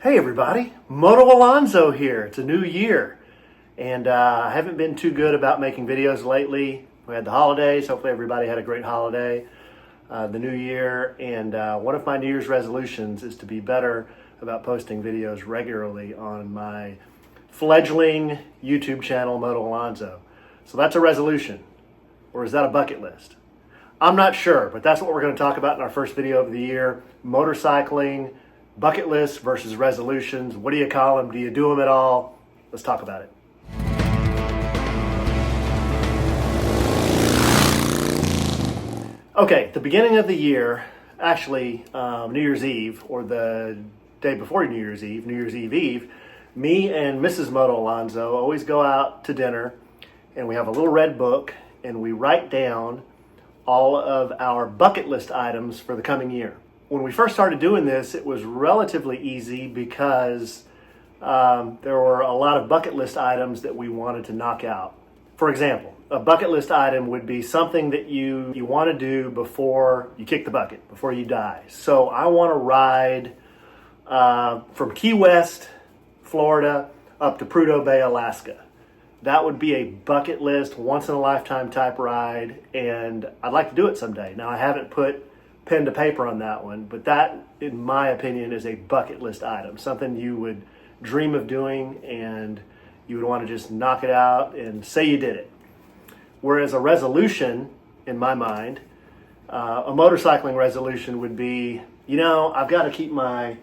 Hey everybody, MotoAlonzo here. It's a new year, and I haven't been too good about making videos lately. We had the holidays. Hopefully everybody had a great holiday, the new year, and one of my New Year's resolutions is to be better about posting videos regularly on my fledgling YouTube channel, MotoAlanzo. So that's a resolution, or is that a bucket list? I'm not sure, but that's what we're going to talk about in our first video of the year, motorcycling, bucket lists versus resolutions. What do you call them? Do you do them at all? Let's talk about it. Okay, the beginning of the year, actually New Year's Eve, or the day before New Year's Eve Eve, me and Mrs. MotoAlanzo always go out to dinner, and we have a little red book, and we write down all of our bucket list items for the coming year. When we first started doing this, it was relatively easy because there were a lot of bucket list items that we wanted to knock out. For example, a bucket list item would be something that you want to do before you kick the bucket, before you die. So I want to ride from Key West, Florida, up to Prudhoe Bay, Alaska. That would be a bucket list, once-in-a-lifetime type ride, and I'd like to do it someday. Now, I haven't put pen to paper on that one, but that, in my opinion, is a bucket list item, something you would dream of doing and you would want to just knock it out and say you did it. Whereas a resolution, in my mind, a motorcycling resolution would be, I've got to keep my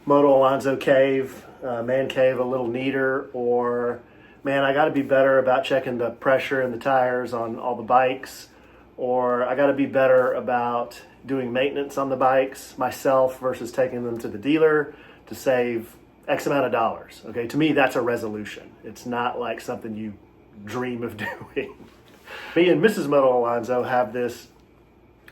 MotoAlanzo cave, man cave, a little neater, or man, I got to be better about checking the pressure in the tires on all the bikes, or I got to be better about doing maintenance on the bikes myself versus taking them to the dealer to save X amount of dollars. Okay, to me, that's a resolution. It's not like something you dream of doing. Me and Mrs. MotoAlanzo have this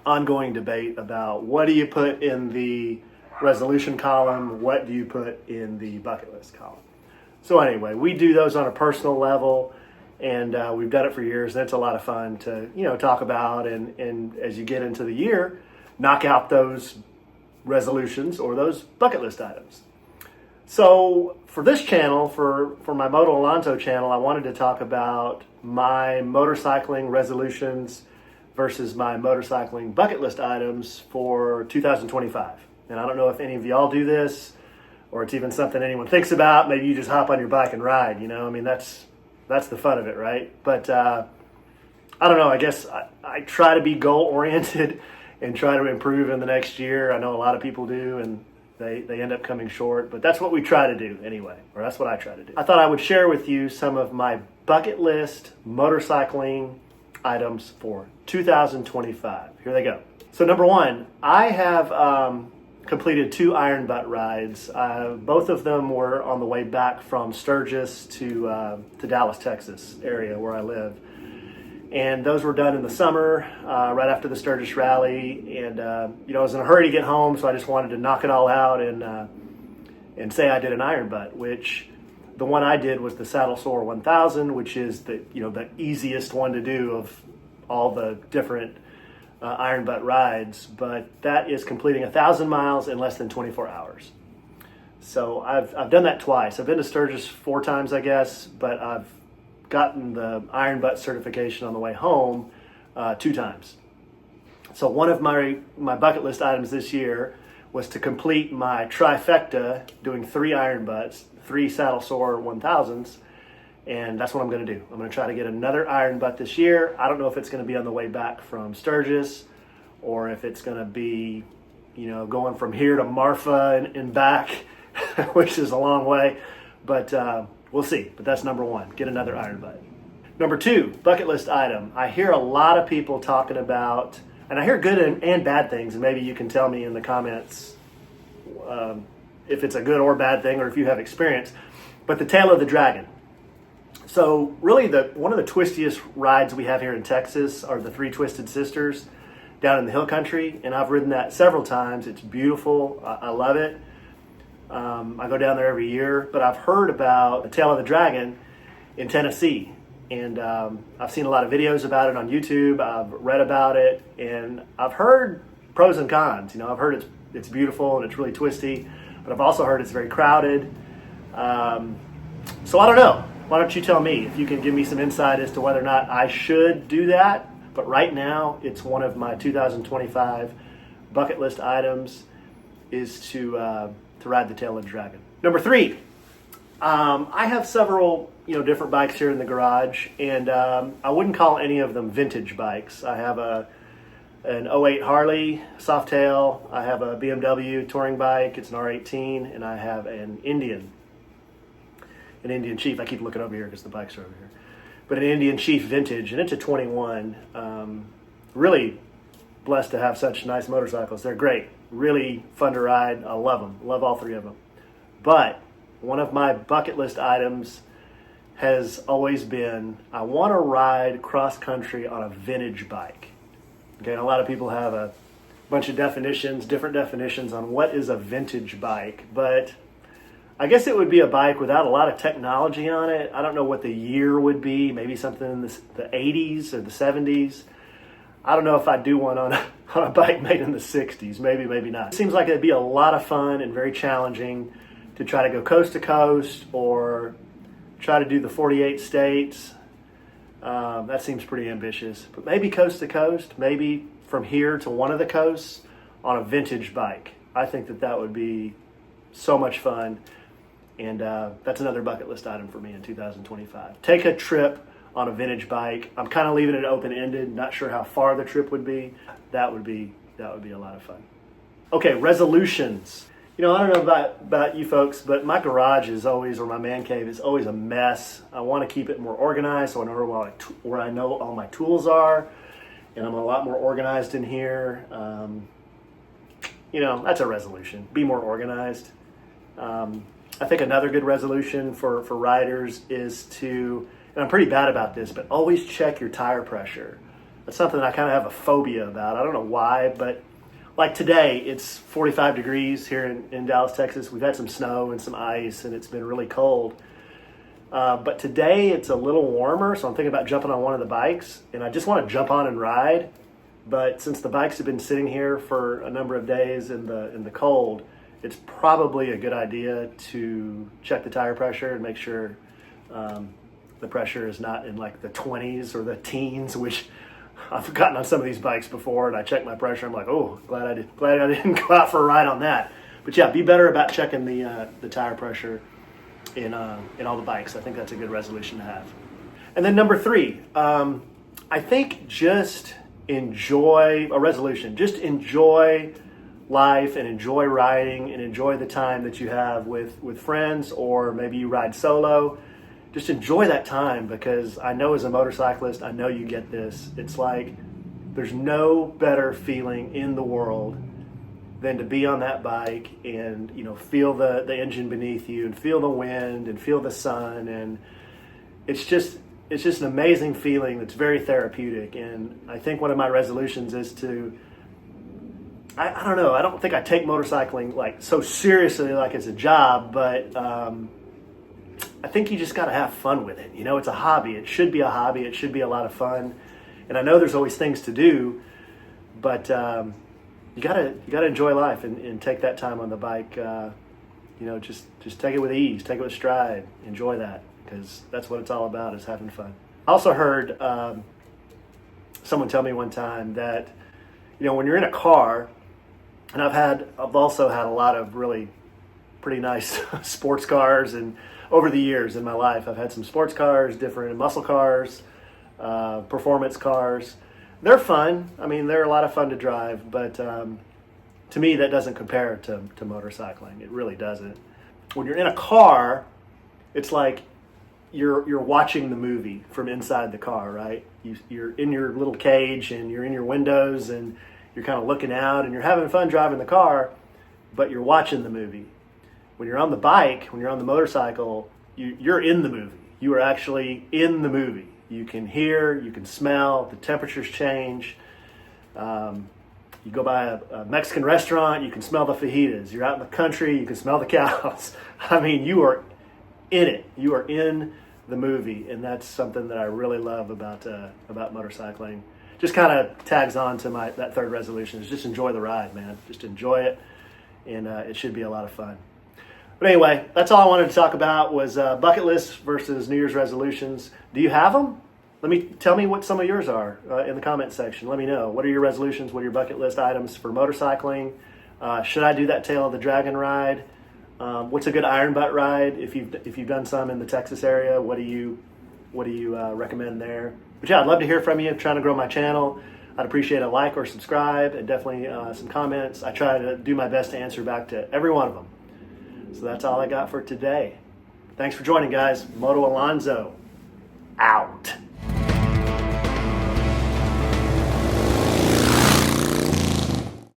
ongoing debate about what do you put in the resolution column, what do you put in the bucket list column. So anyway, we do those on a personal level, and we've done it for years, and it's a lot of fun to talk about, and as you get into the year, knock out those resolutions or those bucket list items. So for this channel, for my MotoAlanzo channel, I wanted to talk about my motorcycling resolutions versus my motorcycling bucket list items for 2025. And I don't know if any of y'all do this, or it's even something anyone thinks about. Maybe you just hop on your bike and ride, that's the fun of it, right? But I don't know, I guess I try to be goal-oriented and try to improve in the next year. I know a lot of people do, and they end up coming short, but that's what we try to do anyway, or that's what I try to do. I thought I would share with you some of my bucket list motorcycling items for 2025. Here they go. So number one, I have completed 2 iron butt rides. Both of them were on the way back from Sturgis to Dallas, Texas area where I live. And those were done in the summer, right after the Sturgis rally. And, I was in a hurry to get home, so I just wanted to knock it all out and say I did an iron butt, which the one I did was the Saddle Sore 1000, which is the easiest one to do of all the different iron butt rides. But that is completing 1,000 miles in less than 24 hours. So I've done that twice. I've been to Sturgis 4 times, I guess, but I've gotten the iron butt certification on the way home 2 times. So one of my bucket list items this year was to complete my trifecta, doing 3 iron butts, 3 Saddle Sore 1000s, and that's what I'm going to do. I'm going to try to get another iron butt this year. I don't know if it's going to be on the way back from Sturgis, or if it's going to be, going from here to Marfa and back, which is a long way, but we'll see. But that's number 1, get another iron butt. Number 2, bucket list item. I hear a lot of people talking about, and I hear good and bad things, and maybe you can tell me in the comments if it's a good or bad thing, or if you have experience, but the tail of the dragon. So really one of the twistiest rides we have here in Texas are the 3 Twisted Sisters down in the hill country, and I've ridden that several times. It's beautiful. I love it. I go down there every year, but I've heard about the Tail of the Dragon in Tennessee, and I've seen a lot of videos about it on YouTube. I've read about it, and I've heard pros and cons. I've heard it's beautiful and it's really twisty, but I've also heard it's very crowded. So I don't know. Why don't you tell me if you can give me some insight as to whether or not I should do that? But right now, it's one of my 2025 bucket list items is to ride the tail of the dragon. Number 3, I have several different bikes here in the garage, and I wouldn't call any of them vintage bikes. I have an '08 Harley Softail. I have a BMW touring bike. It's an R18, and I have an Indian Chief. I keep looking over here because the bikes are over here. But an Indian Chief vintage, and it's a 21. Really blessed to have such nice motorcycles. They're great. Really fun to ride. I love them. Love all 3 of them. But one of my bucket list items has always been, I want to ride cross country on a vintage bike. Okay, and a lot of people have a bunch of definitions, different definitions on what is a vintage bike, but I guess it would be a bike without a lot of technology on it. I don't know what the year would be, maybe something in the 80s or the 70s. I don't know if I'd do one on a bike made in the 60s, maybe not. It seems like it'd be a lot of fun and very challenging to try to go coast to coast or try to do the 48 states. That seems pretty ambitious, but maybe coast to coast, maybe from here to one of the coasts on a vintage bike. I think that would be so much fun, and that's another bucket list item for me in 2025. Take a trip on a vintage bike. I'm kind of leaving it open-ended, not sure how far the trip would be. That would be a lot of fun. Okay, resolutions. I don't know about you folks, but my garage is always, or my man cave is always a mess. I want to keep it more organized so I know where I know all my tools are, and I'm a lot more organized in here. That's a resolution. Be more organized. I think another good resolution for riders is to, and I'm pretty bad about this, but always check your tire pressure. That's something I kind of have a phobia about. I don't know why, but like today, it's 45 degrees here in Dallas, Texas. We've had some snow and some ice, and it's been really cold. But today, it's a little warmer, so I'm thinking about jumping on one of the bikes, and I just want to jump on and ride. But since the bikes have been sitting here for a number of days in the cold, it's probably a good idea to check the tire pressure and make sure the pressure is not in like the 20s or the teens, which I've gotten on some of these bikes before, and I check my pressure. I'm like, oh, glad I didn't go out for a ride on that. But yeah, be better about checking the tire pressure in all the bikes. I think that's a good resolution to have. And then number 3, I think just enjoy a resolution. Just enjoy life and enjoy riding and enjoy the time that you have with friends, or maybe you ride solo. Just enjoy that time, because I know as a motorcyclist, I know you get this. It's like there's no better feeling in the world than to be on that bike and feel the engine beneath you and feel the wind and feel the sun, and it's just an amazing feeling that's very therapeutic. And I think one of my resolutions is to, I don't know, I don't think I take motorcycling like so seriously like it's a job, but I think you just got to have fun with it. It's a hobby. It should be a hobby. It should be a lot of fun. And I know there's always things to do, but you gotta enjoy life and take that time on the bike. Just take it with ease, take it with stride, enjoy that, because that's what it's all about, is having fun. I also heard someone tell me one time that when you're in a car, and I've also had a lot of really pretty nice sports cars, and over the years in my life, I've had some sports cars, different muscle cars, performance cars. They're fun. I mean, they're a lot of fun to drive, but to me, that doesn't compare to motorcycling. It really doesn't. When you're in a car, it's like you're watching the movie from inside the car, right? You're in your little cage, and you're in your windows, and you're kind of looking out, and you're having fun driving the car, but you're watching the movie. When you're on the bike, when you're on the motorcycle, you're in the movie. You are actually in the movie. You can hear, you can smell, the temperatures change. You go by a Mexican restaurant, you can smell the fajitas. You're out in the country, you can smell the cows. I mean, you are in it. You are in the movie, and that's something that I really love about motorcycling. Just kind of tags on to that third resolution, is just enjoy the ride, man. Just enjoy it, and it should be a lot of fun. But anyway, that's all I wanted to talk about was bucket lists versus New Year's resolutions. Do you have them? Tell me what some of yours are in the comment section. Let me know. What are your resolutions? What are your bucket list items for motorcycling? Should I do that Tail of the Dragon ride? What's a good iron butt ride? If you've done some in the Texas area, what do you recommend there? But yeah, I'd love to hear from you. I'm trying to grow my channel. I'd appreciate a like or subscribe, and definitely some comments. I try to do my best to answer back to every one of them. So that's all I got for today. Thanks for joining, guys. MotoAlonzo out.